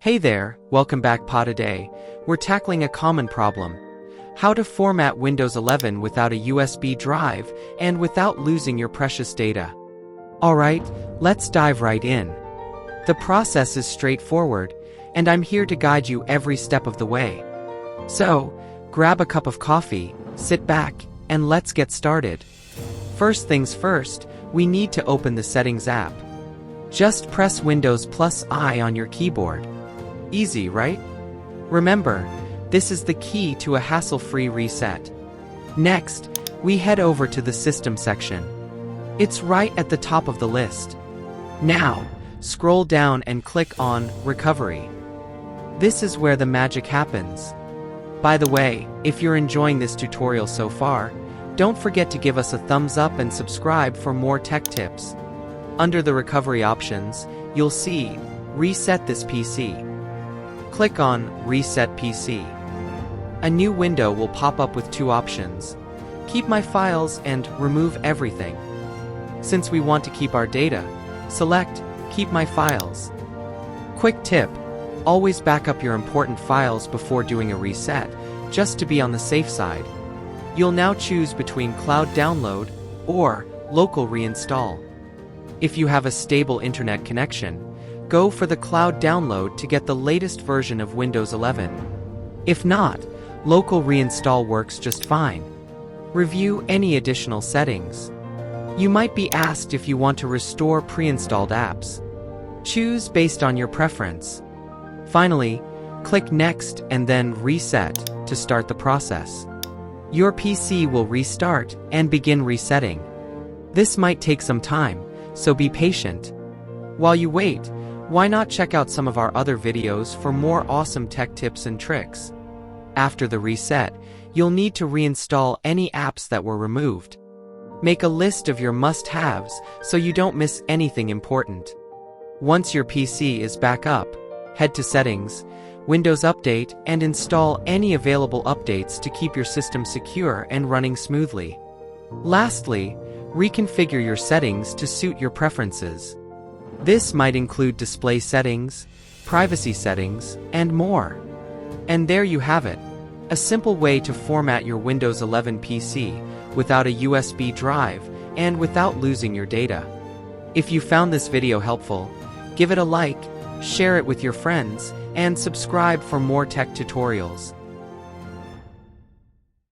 Hey there, welcome back today. We're tackling a common problem. How to format Windows 11 without a USB drive and without losing your precious data. Alright, let's dive right in. The process is straightforward, and I'm here to guide you every step of the way. So, grab a cup of coffee, sit back, and let's get started. First things first, we need to open the Settings app. Just press Windows plus I on your keyboard. Easy, right? Remember, this is the key to a hassle-free reset. Next, we head over to the System section. It's right at the top of the list. Now, scroll down and click on Recovery. This is where the magic happens. By the way, if you're enjoying this tutorial so far, don't forget to give us a thumbs up and subscribe for more tech tips. Under the recovery options, you'll see Reset this PC. Click on Reset PC. A new window will pop up with two options: Keep My Files and Remove Everything. Since we want to keep our data, select Keep My Files. Quick tip: always back up your important files before doing a reset, just to be on the safe side. You'll now choose between Cloud Download or Local Reinstall. If you have a stable internet connection, go for the Cloud Download to get the latest version of Windows 11. If not, Local Reinstall works just fine. Review any additional settings. You might be asked if you want to restore pre-installed apps. Choose based on your preference. Finally, click Next and then Reset to start the process. Your PC will restart and begin resetting. This might take some time, so be patient. While you wait, why not check out some of our other videos for more awesome tech tips and tricks? After the reset, you'll need to reinstall any apps that were removed. Make a list of your must-haves so you don't miss anything important. Once your PC is back up, head to Settings, Windows Update, and install any available updates to keep your system secure and running smoothly. Lastly, reconfigure your settings to suit your preferences. This might include display settings, privacy settings, and more. And there you have it, a simple way to format your Windows 11 PC without a USB drive and without losing your data. If you found this video helpful, give it a like, share it with your friends, and subscribe for more tech tutorials.